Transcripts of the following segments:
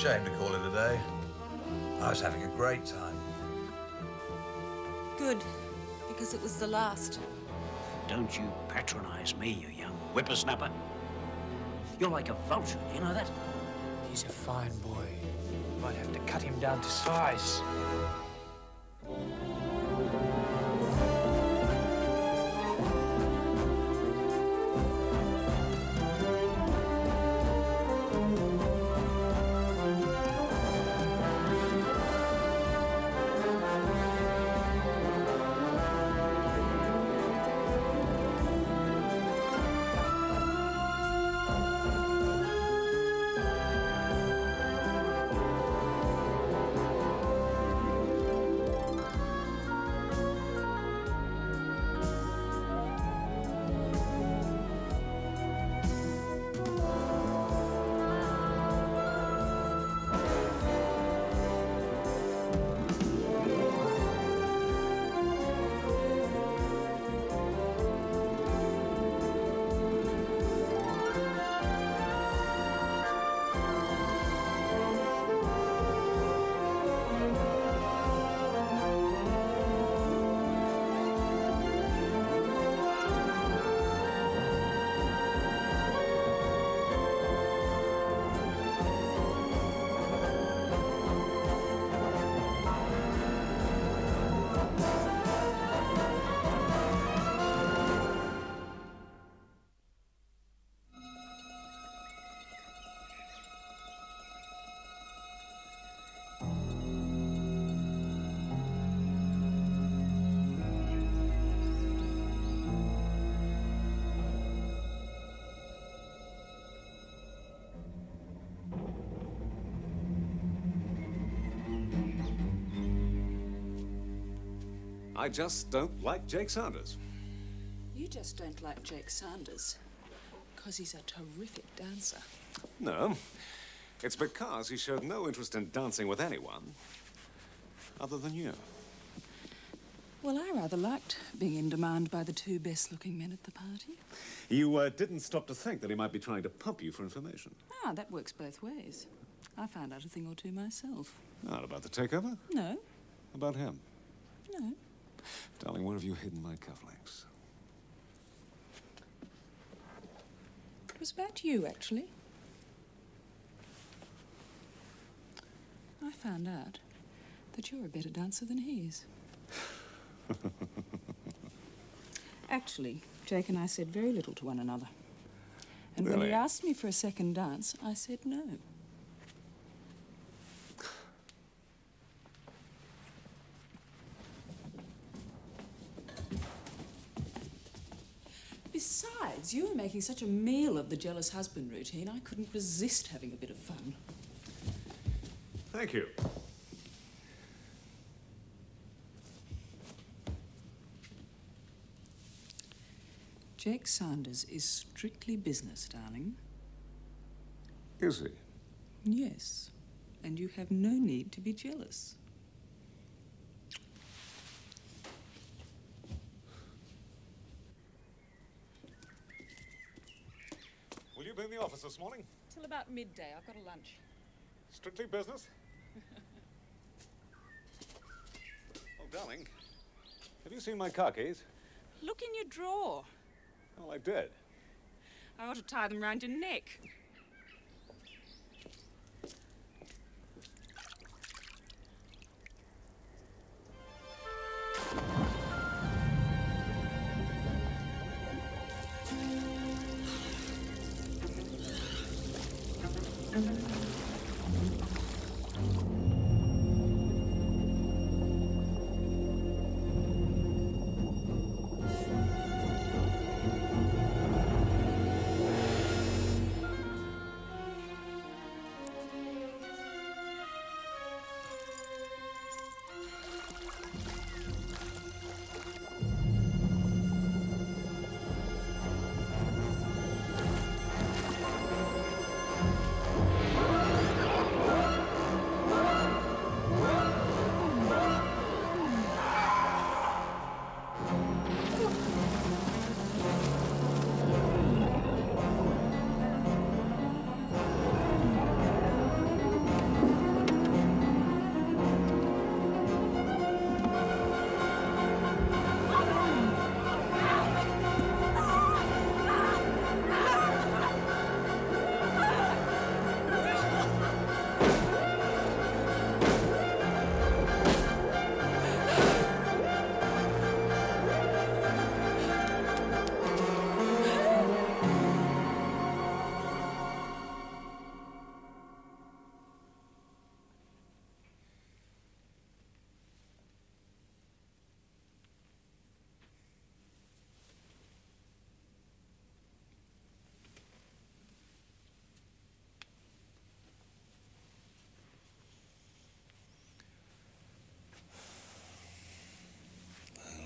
Shame to call it a day. I was having a great time. Good, because it was the last. Don't you patronize me, you young whippersnapper. You're like a vulture, do you know that? He's a fine boy. Might have to cut him down to size. I just don't like Jake Sanders. You just don't like Jake Sanders because he's a terrific dancer. No, it's because he showed no interest in dancing with anyone other than you. Well, I rather liked being in demand by the two best-looking men at the party. You didn't stop to think that he might be trying to pump you for information. Ah, that works both ways. I found out a thing or two myself. Not about the takeover? No. About him? No. Darling, where have you hidden my cufflinks? It was about you, actually. I found out that you're a better dancer than he is. Actually, Jake and I said very little to one another. And when Really? he asked me for a second dance, I said no. Besides, you were making such a meal of the jealous husband routine, I couldn't resist having a bit of fun. Thank you. Jake Sanders is strictly business, darling. Is he? Yes, and you have no need to be jealous. Will you be in the office this morning? Till about midday. I've got a lunch. Strictly business? Oh, darling, have you seen my car keys? Look in your drawer. Oh, I did. I ought to tie them round your neck.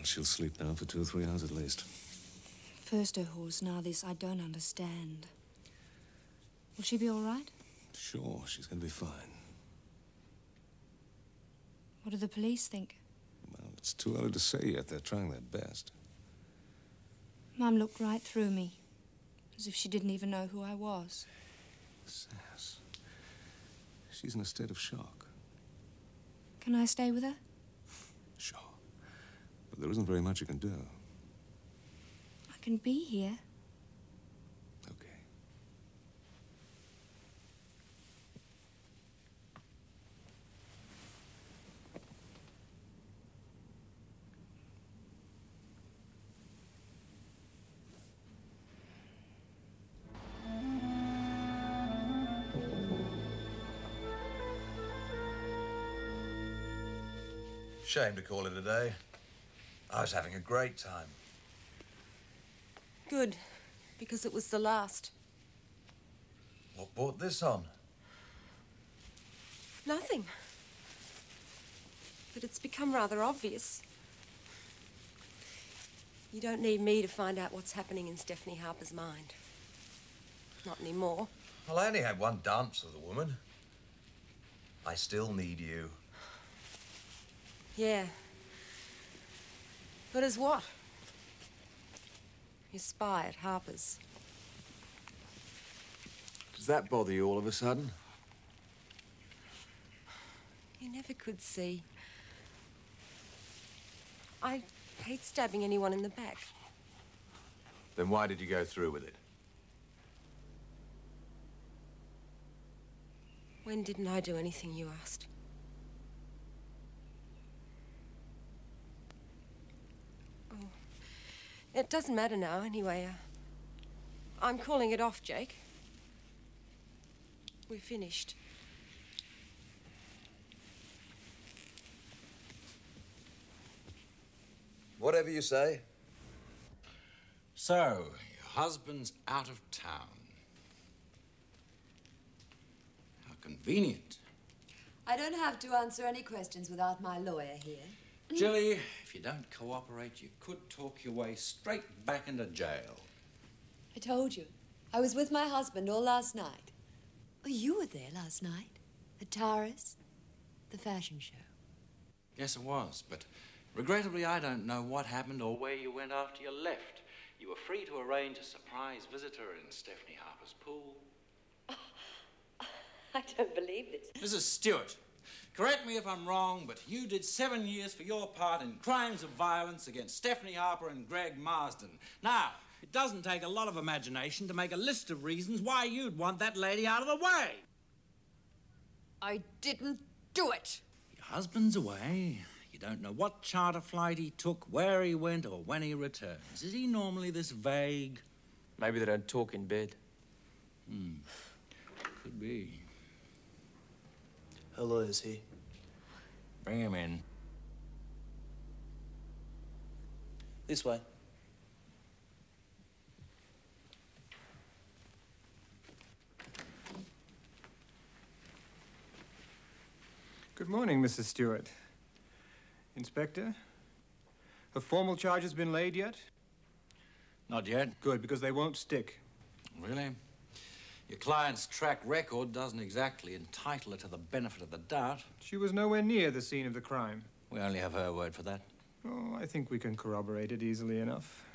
She'll sleep now for 2 or 3 hours at least. First her horse, now this. I don't understand. Will she be all right? Sure, she's going to be fine. What do the police think? Well, it's too early to say yet. They're trying their best. Mum looked right through me, as if she didn't even know who I was. Sass. She's in a state of shock. Can I stay with her? Sure. But there isn't very much you can do. I can be here. Okay. Shame to call it a day. I was having a great time. Good, because it was the last. What brought this on? Nothing. But it's become rather obvious. You don't need me to find out what's happening in Stefani Harpur's mind. Not anymore. Well, I only had one dance with a woman. I still need you. Yeah. But as what? You spy at Harpur's. Does that bother you all of a sudden? You never could see. I hate stabbing anyone in the back. Then why did you go through with it? When didn't I do anything you asked? Oh, it doesn't matter now, anyway. I'm calling it off, Jake. We're finished. Whatever you say. So, your husband's out of town. How convenient. I don't have to answer any questions without my lawyer here. Jilly, if you don't cooperate, you could talk your way straight back into jail. I told you. I was with my husband all last night. Oh, you were there last night? At Tara's? The fashion show. Yes, it was, but regrettably, I don't know what happened or where you went after you left. You were free to arrange a surprise visitor in Stefani Harpur's pool. I don't believe this. Mrs. Stewart, correct me if I'm wrong, but you did 7 years for your part in crimes of violence against Stefani Harpur and Greg Marsdън. Now, it doesn't take a lot of imagination to make a list of reasons why you'd want that lady out of the way. I didn't do it. Your husband's away. You don't know what charter flight he took, where he went, or when he returns. Is he normally this vague? Maybe they don't talk in bed. Could be. Her lawyer's here. Bring him in. This way. Good morning, Mrs. Stewart. Inspector, have formal charges been laid yet? Not yet. Good, because they won't stick. Really? Your client's track record doesn't exactly entitle her to the benefit of the doubt. She was nowhere near the scene of the crime. We only have her word for that. Oh, I think we can corroborate it easily enough.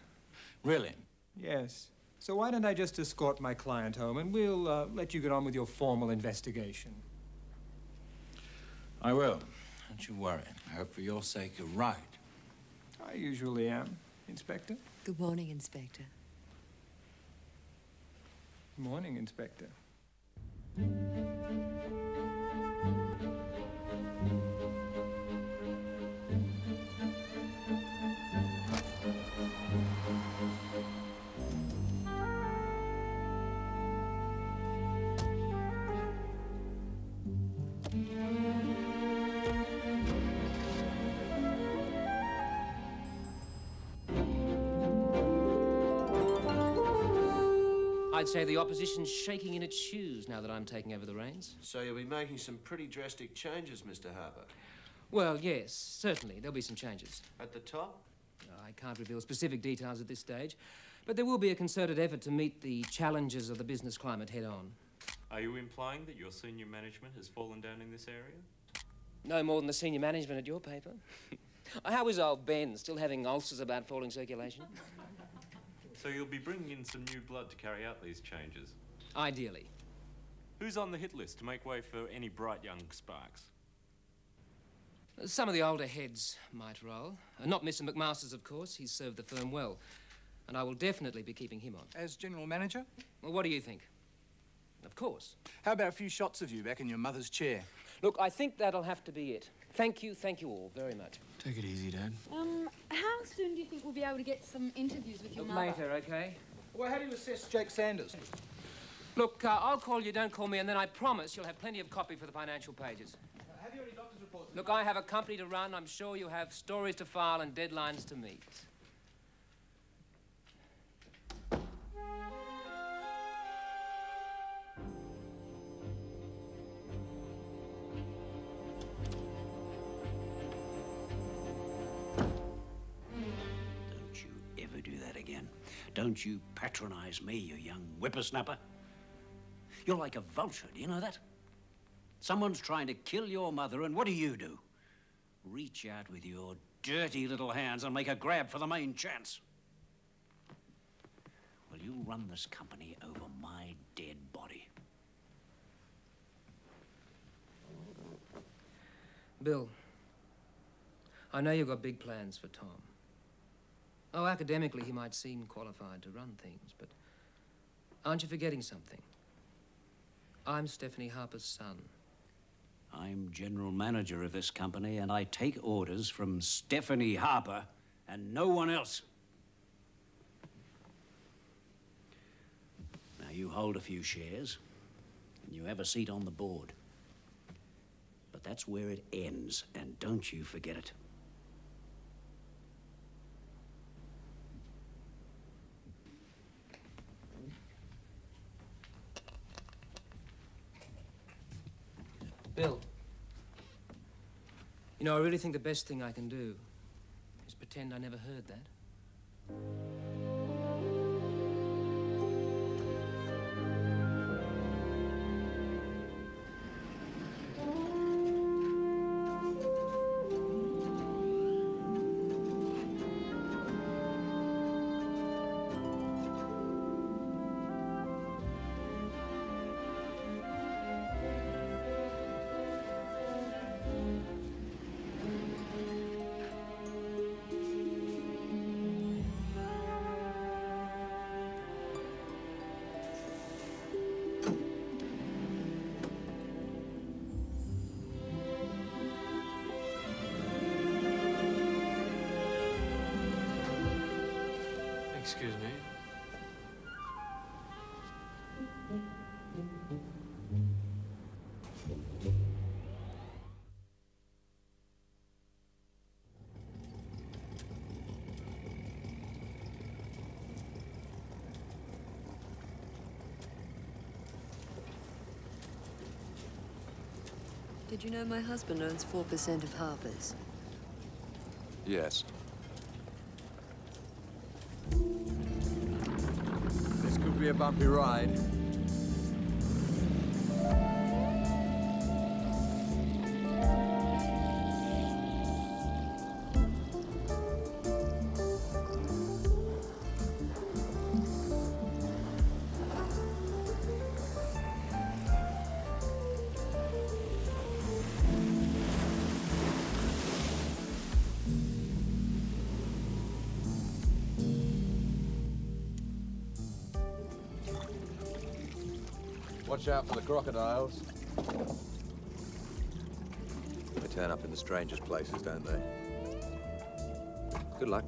Really? Yes. So why don't I just escort my client home and we'll let you get on with your formal investigation. I will. Don't you worry. I hope for your sake you're right. I usually am, Inspector. Good morning, Inspector. Morning, Inspector. I'd say the opposition's shaking in its shoes now that I'm taking over the reins. So you'll be making some pretty drastic changes, Mr. Harpur. Well, yes, certainly. There'll be some changes. At the top? I can't reveal specific details at this stage, but there will be a concerted effort to meet the challenges of the business climate head-on. Are you implying that your senior management has fallen down in this area? No more than the senior management at your paper. How is old Ben? Still having ulcers about falling circulation? So you'll be bringing in some new blood to carry out these changes? Ideally. Who's on the hit list to make way for any bright young sparks? Some of the older heads might roll. Not Mr. McMasters, of course. He's served the firm well. And I will definitely be keeping him on. As general manager? Well, what do you think? Of course. How about a few shots of you back in your mother's chair? Look, I think that'll have to be it. Thank you all very much. Take it easy, Dad. How soon do you think we'll be able to get some interviews with your mother? Later, okay? Well, how do you assess Jake Sanders? Look, I'll call you, don't call me, and then I promise you'll have plenty of copy for the financial pages. Have you any doctor's reports? Look, I have a company to run. I'm sure you have stories to file and deadlines to meet. Don't you patronize me, you young whippersnapper. You're like a vulture, do you know that? Someone's trying to kill your mother, and what do? Reach out with your dirty little hands and make a grab for the main chance. Well, you run this company over my dead body. Bill, I know you've got big plans for Tom. Oh, academically, he might seem qualified to run things, but aren't you forgetting something? I'm Stefani Harpur's son. I'm general manager of this company, and I take orders from Stefani Harpur and no one else. Now, you hold a few shares, and you have a seat on the board. But that's where it ends, and don't you forget it. Bill, you know, I really think the best thing I can do is pretend I never heard that. Excuse me. Did you know my husband owns 4% of Harper's? Yes. This could be a bumpy ride. Watch out for the crocodiles. They turn up in the strangest places, don't they? Good luck.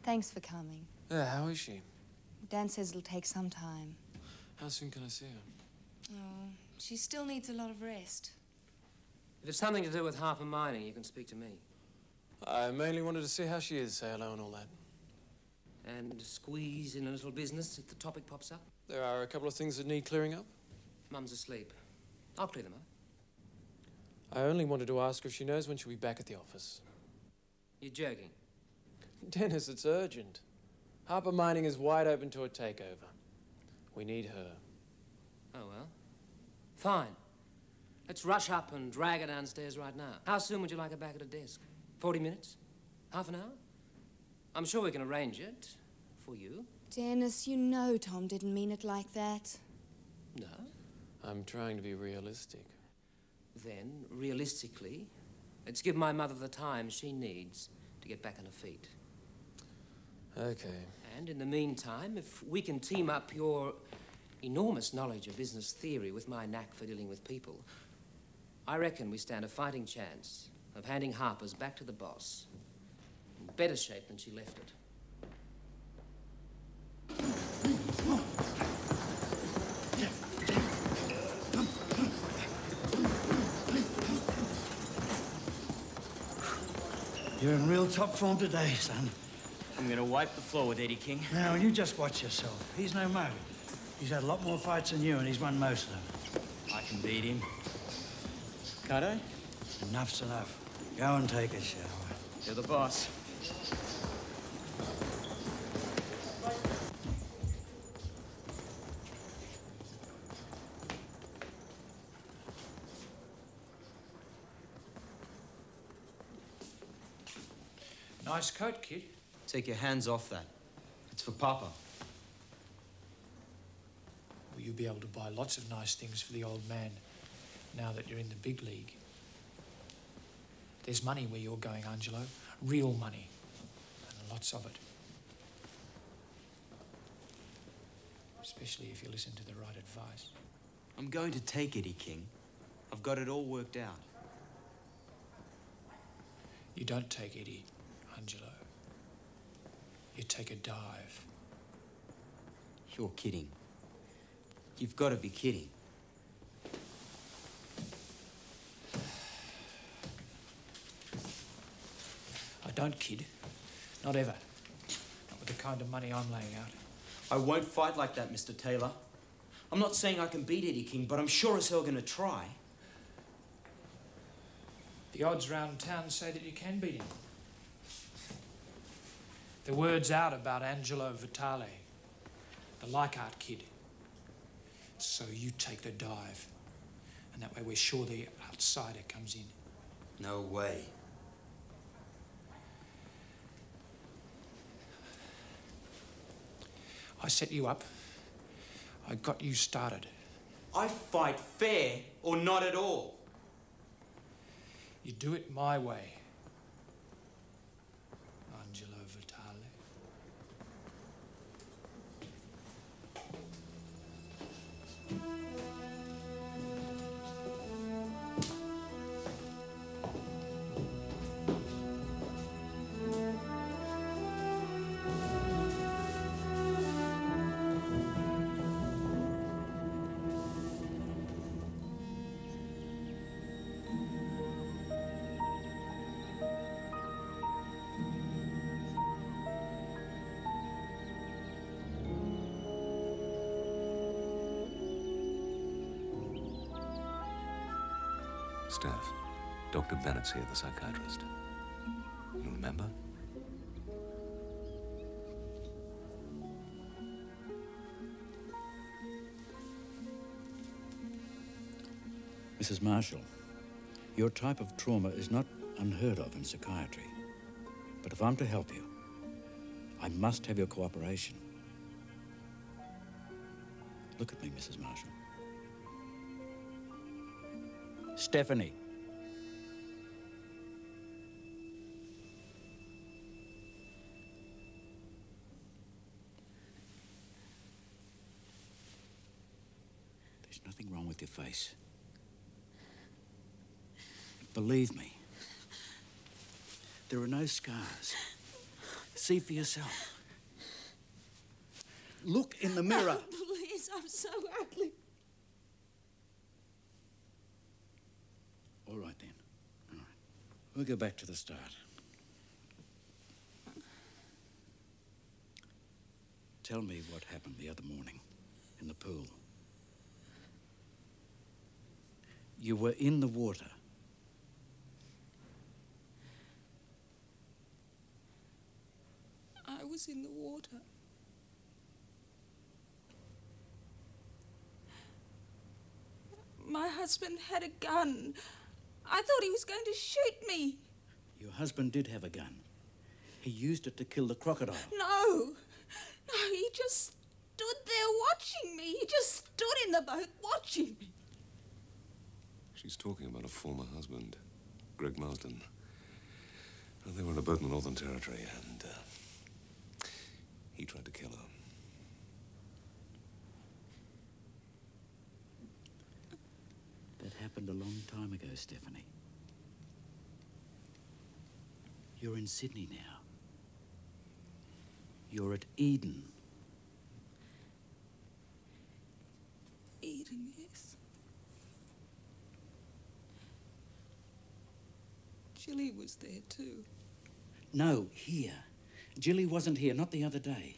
Thanks for coming. Yeah, how is she? Dan says it'll take some time. How soon can I see her? Oh, she still needs a lot of rest. If it's something to do with Harper mining, you can speak to me. I mainly wanted to see how she is, say hello and all that. And squeeze in a little business if the topic pops up. There are a couple of things that need clearing up. Mum's asleep. I'll clear them up. I only wanted to ask if she knows when she'll be back at the office. You're joking? Dennis, it's urgent. Harper Mining is wide open to a takeover. We need her. Oh, well. Fine. Let's rush up and drag her downstairs right now. How soon would you like her back at her desk? 40 minutes? Half an hour? I'm sure we can arrange it for you. Dennis, you know Tom didn't mean it like that. No? I'm trying to be realistic. Then, realistically, let's give my mother the time she needs to get back on her feet. Okay. And in the meantime, if we can team up your enormous knowledge of business theory with my knack for dealing with people, I reckon we stand a fighting chance of handing Harper's back to the boss in better shape than she left it. You're in real top form today, son. I'm gonna wipe the floor with Eddie King. Now, you just watch yourself. He's no mo. He's had a lot more fights than you, and he's won most of them. I can beat him. Can't I? Enough's enough. Go and take a shower. You're the boss. Nice coat, kid. Take your hands off that. It's for Papa. Will you be able to buy lots of nice things for the old man now that you're in the big league? There's money where you're going, Angelo. Real money. And lots of it. Especially if you listen to the right advice. I'm going to take Eddie King. I've got it all worked out. You don't take Eddie, Angelo. You take a dive. You're kidding. You've got to be kidding. I don't kid. Not ever. Not with the kind of money I'm laying out. I won't fight like that, Mr. Taylor. I'm not saying I can beat Eddie King, but I'm sure as hell going to try. The odds round town say that you can beat him. The word's out about Angelo Vitale, the Leichhardt kid. So you take the dive, and that way we're sure the outsider comes in. No way. I set you up. I got you started. I fight fair or not at all. You do it my way, Angelo Vitale. Steph, Dr. Bennett's here, the psychiatrist. You remember? Mrs. Marshall, your type of trauma is not unheard of in psychiatry. But if I'm to help you, I must have your cooperation. Look at me, Mrs. Marshall. Stefani. There's nothing wrong with your face. Believe me, there are no scars. See for yourself. Look in the mirror. Oh, please, I'm so ugly. All right, then. All right. We'll go back to the start. Tell me what happened the other morning in the pool. You were in the water. I was in the water. My husband had a gun. I thought he was going to shoot me. Your husband did have a gun. He used it to kill the crocodile. No, he just stood there watching me. He just stood in the boat watching me. She's talking about a former husband, Greg Marsdъn. And they were in a boat in the Northern Territory, and he tried to kill her. That happened a long time ago, Stephanie. You're in Sydney now. You're at Eden. Eden, yes. Jilly was there too. No, here. Jilly wasn't here, not the other day.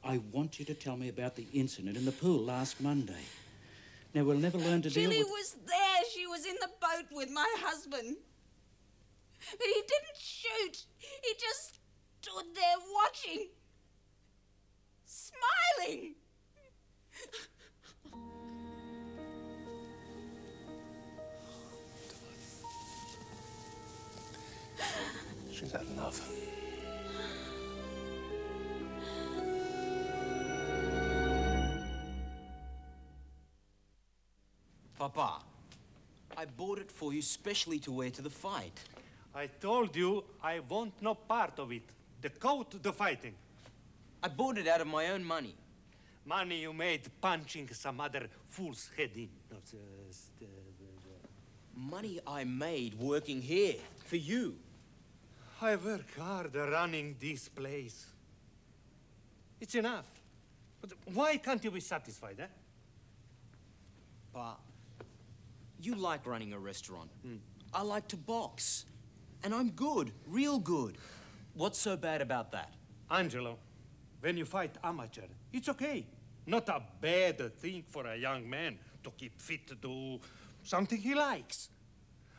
I want you to tell me about the incident in the pool last Monday. Now, we'll never learn to deal with... Jilly was there. She was in the boat with my husband. But he didn't shoot. He just stood there watching. Smiling. She's had enough. Papa, I bought it for you specially to wear to the fight. I told you I want no part of it. The coat, the fighting. I bought it out of my own money. Money you made punching some other fool's head in. Money I made working here, for you. I work hard running this place. It's enough. But why can't you be satisfied, eh? Pa, you like running a restaurant. I like to box. And I'm good, real good. What's so bad about that? Angelo, when you fight amateur, it's okay. Not a bad thing for a young man to keep fit to do something he likes.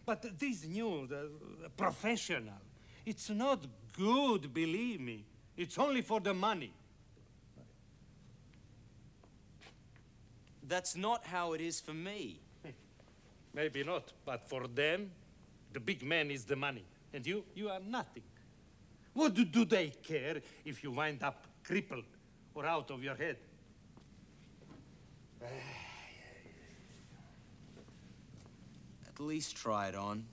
But this new, professional, it's not good, believe me. It's only for the money. That's not how it is for me. Maybe not, but for them, the big man is the money. And you are nothing. What do they care if you wind up crippled or out of your head? At least try it on,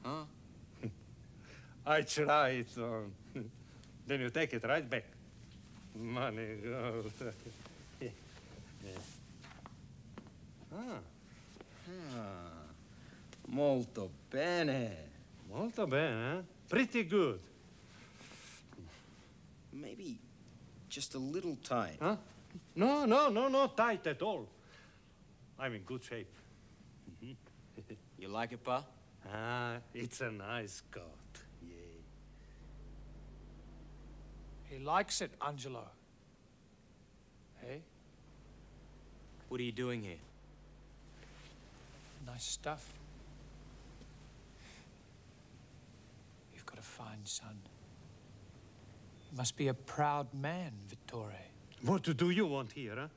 huh? I try it on. Then you take it right back. Money goes. Molto bene. Molto bene, eh? Pretty good. Maybe just a little tight. Huh? No, not tight at all. I'm in good shape. You like it, Pa? It's a nice coat. He likes it, Angelo. Hey? What are you doing here? Nice stuff. You've got a fine son. You must be a proud man, Vittore. What do you want here, huh?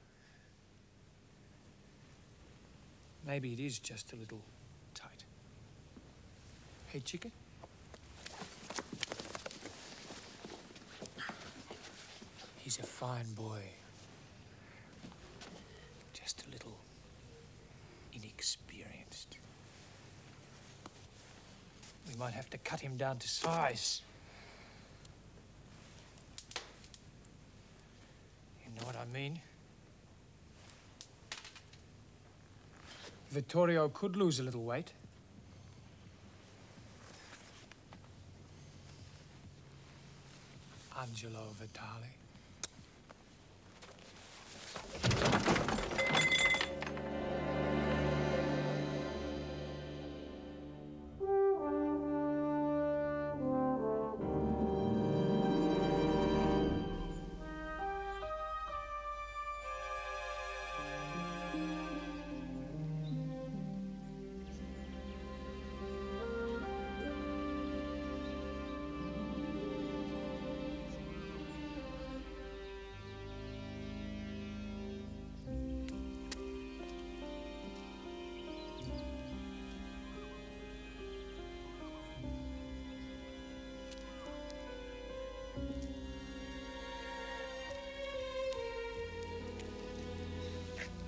Maybe it is just a little tight. Hey, chicken? He's a fine boy. Just a little inexperienced. We might have to cut him down to size. You know what I mean? Vittorio could lose a little weight. Angelo Vitale.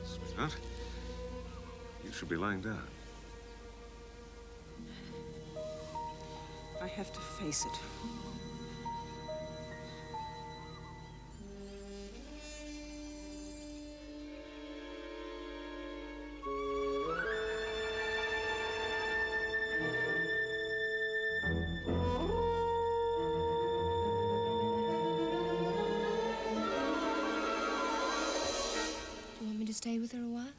Sweetheart, you should be lying down. I have to face it. Stay with her a while?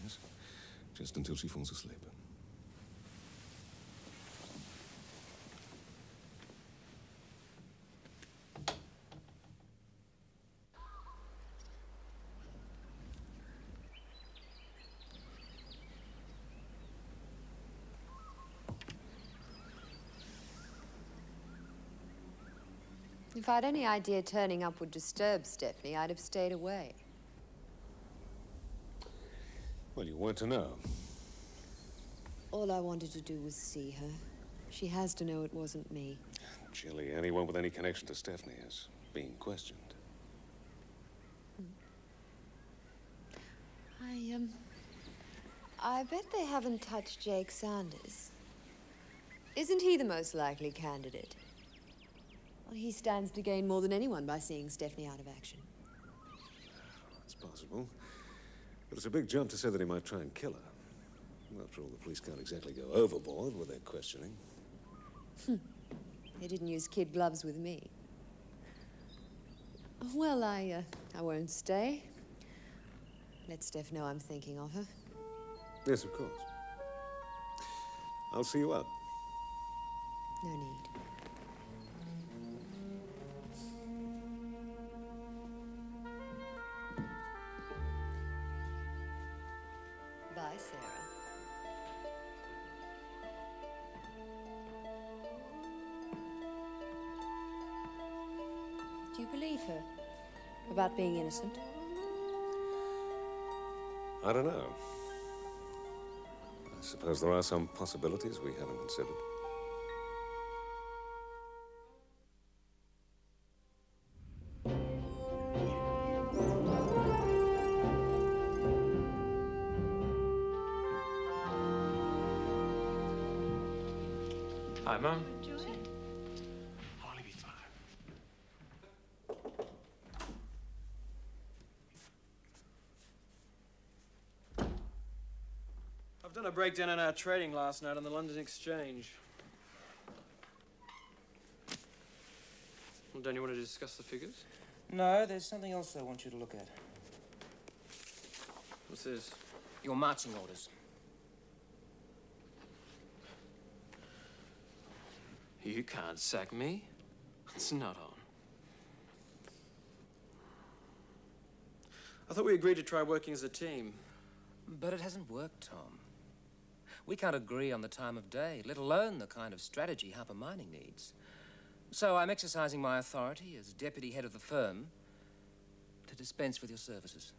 Yes, just until she falls asleep. If I'd any idea turning up would disturb Stephanie, I'd have stayed away. Well, you weren't to know. All I wanted to do was see her. She has to know it wasn't me. Jilly, anyone with any connection to Stephanie is being questioned. I bet they haven't touched Jake Sanders. Isn't he the most likely candidate? Well, he stands to gain more than anyone by seeing Stephanie out of action. It's possible. But it's a big jump to say that he might try and kill her. After all, the police can't exactly go overboard with their questioning. They didn't use kid gloves with me. Well, I won't stay. Let Steph know I'm thinking of her. Yes, of course. I'll see you out. No need. Bye, Sarah. Do you believe her about being innocent? I don't know. I suppose there are some possibilities we haven't considered. Hi, Mum. I'll only be 5. I've done a breakdown on our trading last night on the London Exchange. Well, don't you want to discuss the figures? No, there's something else I want you to look at. What's this? Your marching orders. You can't sack me. It's not on. I thought we agreed to try working as a team. But it hasn't worked, Tom. We can't agree on the time of day, let alone the kind of strategy Harper Mining needs. So I'm exercising my authority as deputy head of the firm to dispense with your services.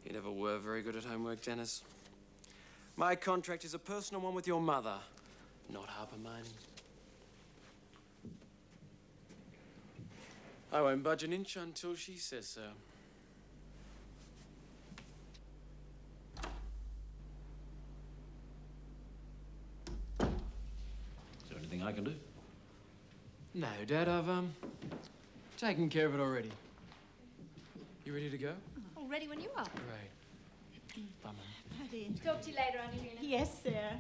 You never were very good at homework, Dennis. My contract is a personal one with your mother, not Harper Mining. I won't budge an inch until she says so. Is there anything I can do? No, Dad, I've, taken care of it already. You ready to go? Oh, ready when you are. Great. Bye, Mum. Paddy. Talk to you later, Angelina. Yes, sir.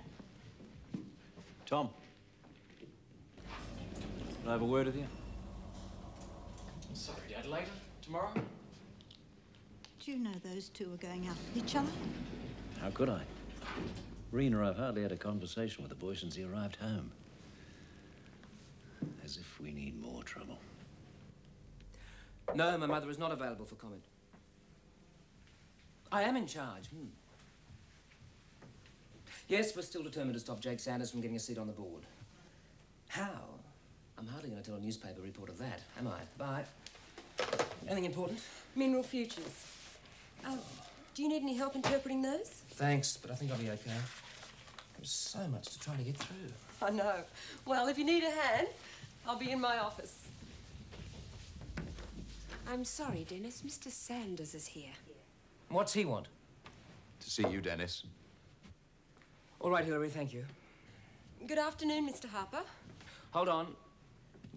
Tom. Can I have a word with you? Sorry, Dad. Later? Tomorrow? Do you know those two are going out with each other? How could I? Rena, I've hardly had a conversation with the boy since he arrived home. As if we need more trouble. No, my mother is not available for comment. I am in charge. Yes, we're still determined to stop Jake Sanders from getting a seat on the board. How? I'm hardly going to tell a newspaper reporter that, am I? Bye. Anything important? Mineral futures. Oh, do you need any help interpreting those? Thanks, but I think I'll be okay. There's so much to try to get through. I know. Well, if you need a hand, I'll be in my office. I'm sorry, Dennis. Mr. Sanders is here. What's he want? To see you, Dennis. All right, Hillary, thank you. Good afternoon, Mr. Harpur. Hold on.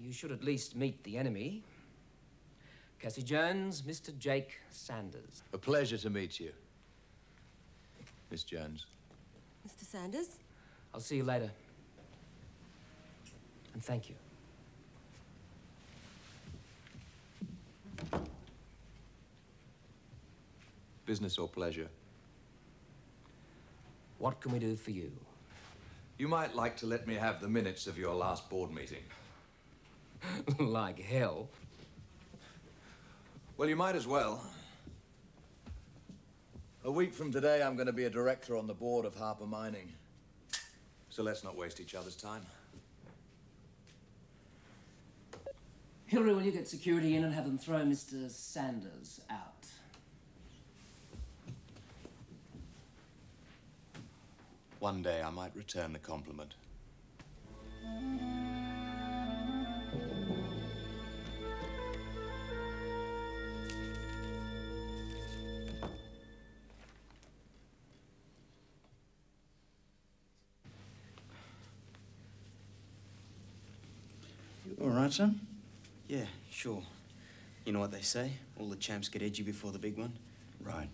You should at least meet the enemy. Cassie Jones, Mr. Jake Sanders. A pleasure to meet you, Miss Jones. Mr. Sanders? I'll see you later. And thank you. Business or pleasure? What can we do for you? You might like to let me have the minutes of your last board meeting. Like hell. Well, you might as well. A week from today, I'm going to be a director on the board of Harpur Mining. So let's not waste each other's time. Hillary, will you get security in and have them throw Mr. Sanders out? One day, I might return the compliment. You all right, son? Yeah, sure. You know what they say? All the champs get edgy before the big one. Right.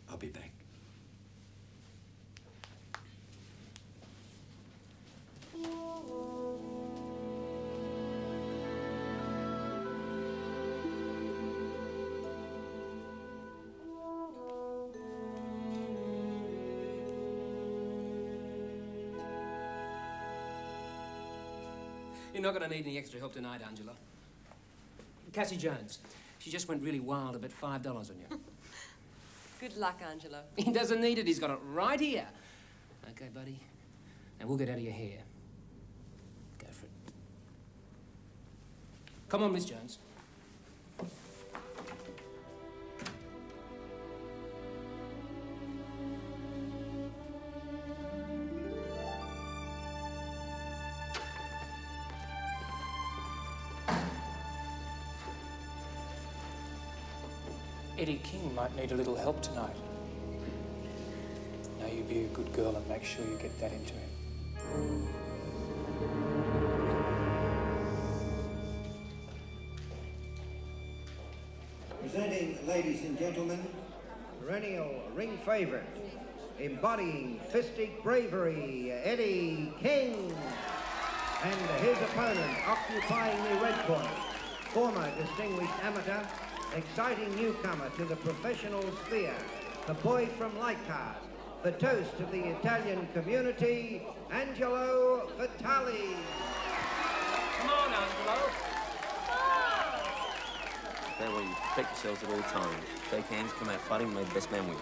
I'll be back. You're not going to need any extra help tonight, Angela. Cassie Jones. She just went really wild, about $5 on you. Good luck, Angelo. He doesn't need it. He's got it right here. Okay, buddy. Now we'll get out of your hair. Go for it. Come on, Miss Jones. Eddie King might need a little help tonight. Now you be a good girl and make sure you get that into him. Presenting, ladies and gentlemen, perennial ring favourite, embodying fistic bravery, Eddie King. And his opponent, occupying the red corner, former distinguished amateur, exciting newcomer to the professional sphere, the boy from Leichhardt, the toast of the Italian community, Angelo Vitali. Come on, Angelo. That way you protect yourselves at all times. Shake hands, come out fighting, may the best man win.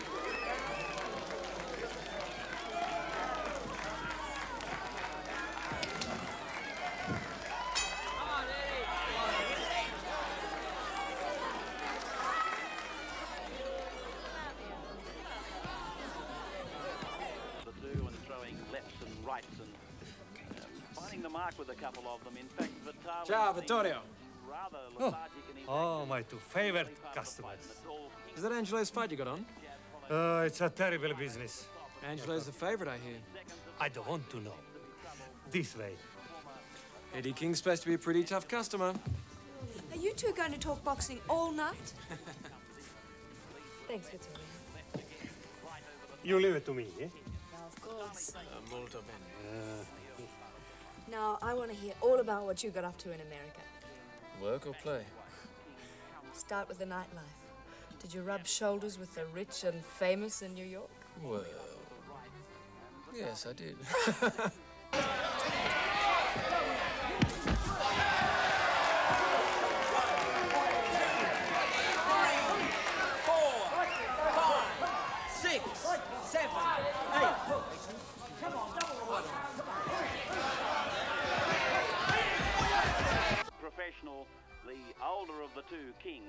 Ciao, Vittorio. Oh, my two favorite customers. Is that Angelo's fight you got on? It's a terrible business. Angelo's the favorite, I hear. I don't want to know. This way. Eddie King's supposed to be a pretty tough customer. Are you two going to talk boxing all night? Thanks, Victoria. You leave it to me, eh? Of course. Molto bene. Now, I want to hear all about what you got up to in America. Work or play? start with the nightlife? Did you rub shoulders with the rich and famous in New York? Well, yes, I did. Professional, the older of the two, King,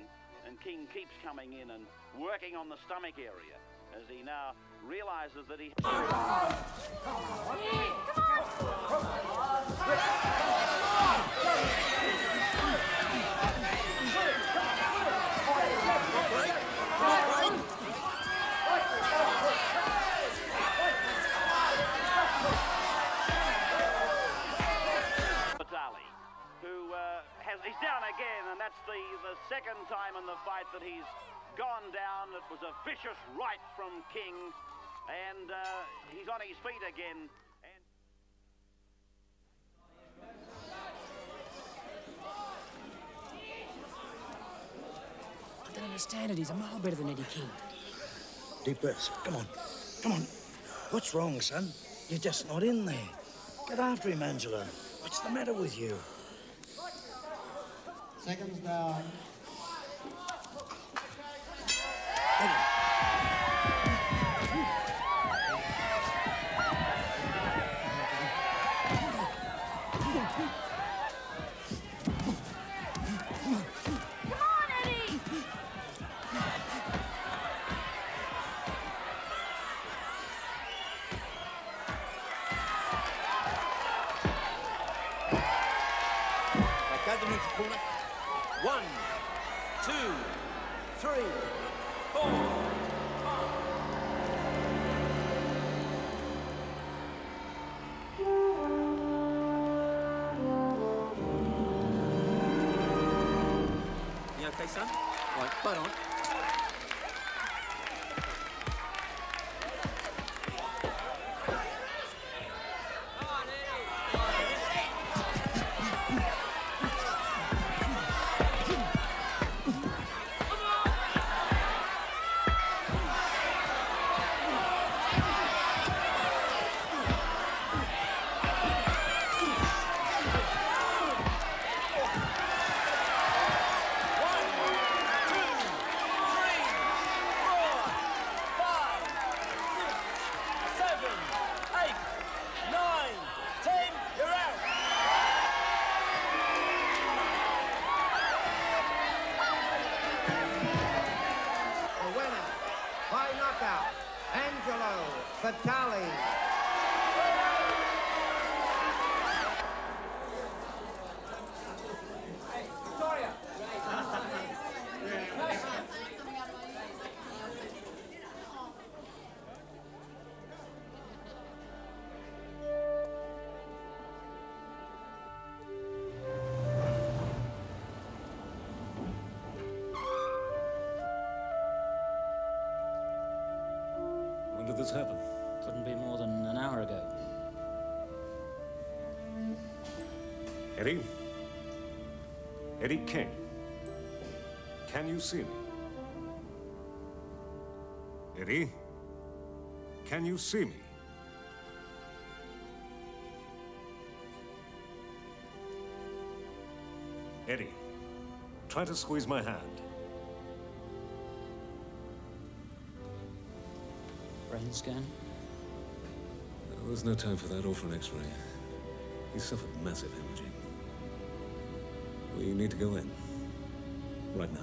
and King keeps coming in and working on the stomach area as he now realizes that he... He's down again, and that's the second time in the fight that he's gone down. It was a vicious right from King, and he's on his feet again. I don't understand it. He's a mile better than Eddie King. Deep breaths. Come on. Come on. What's wrong, son? You're just not in there. Get after him, Angela. What's the matter with you? Seconds down. One, two, three, four, five. You okay, son? Right, butt on. When did this happen? Couldn't be more than an hour ago. Eddie? Eddie King? Can you see me? Eddie? Can you see me? Eddie, try to squeeze my hand. Brain scan? There's no time for that, or for an X-ray. He suffered massive hemorrhaging. We need to go in. Right now.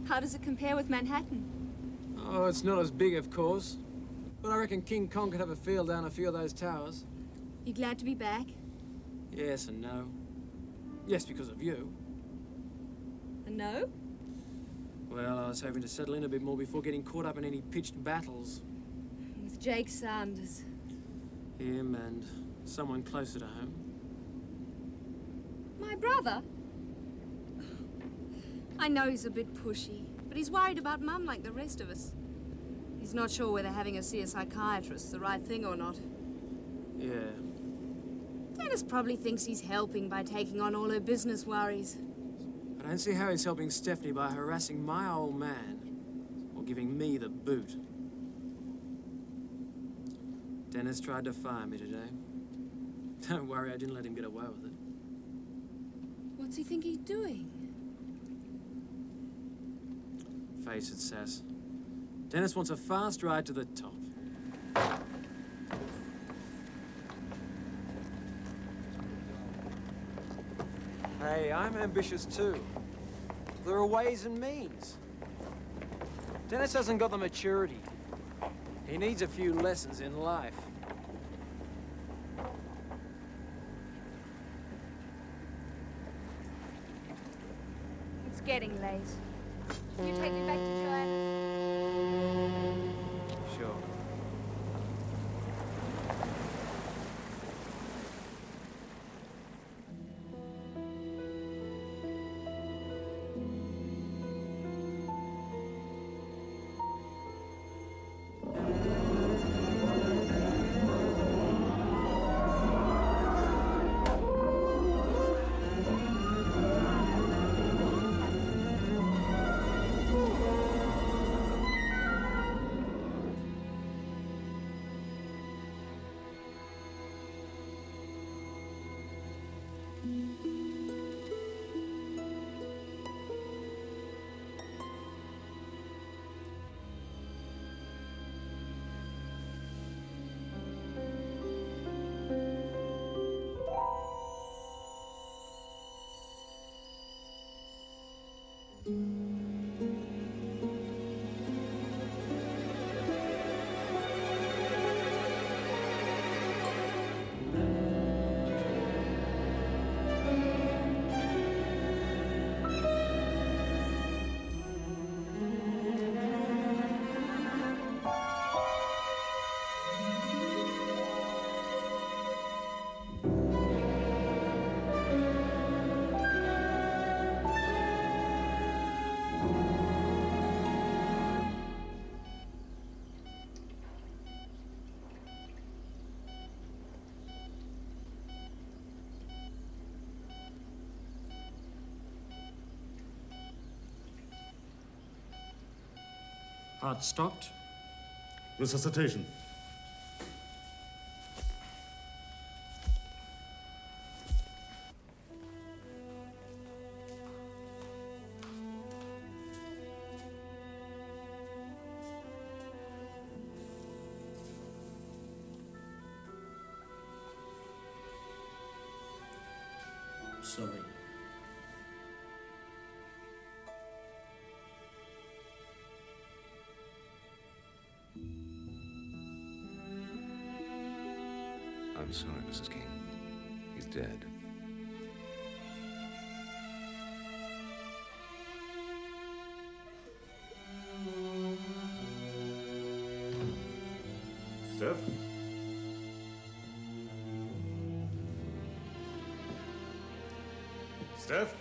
How does it compare with Manhattan? Oh, it's not as big, of course. But I reckon King Kong could have a field down a few of those towers. You glad to be back? Yes and no. Yes, because of you. And no? Well, I was hoping to settle in a bit more before getting caught up in any pitched battles. With Jake Sanders. Him and someone closer to home. My brother? I know he's a bit pushy, but he's worried about Mum like the rest of us. He's He's not sure whether having her see a psychiatrist's the right thing or not. Yeah. Dennis probably thinks he's helping by taking on all her business worries. I don't see how he's helping Stephanie by harassing my old man or giving me the boot. Dennis tried to fire me today. Don't worry, I didn't let him get away with it. What's he think he's doing? Face it, Sass. Dennis wants a fast ride to the top. Hey, I'm ambitious too. There are ways and means. Dennis hasn't got the maturity. He needs a few lessons in life. It's getting late. Can you take me back to Joanna's? Sure. Heart stopped. Resuscitation. Sorry. I'm sorry, Mrs. King. He's dead. Steph? Steph?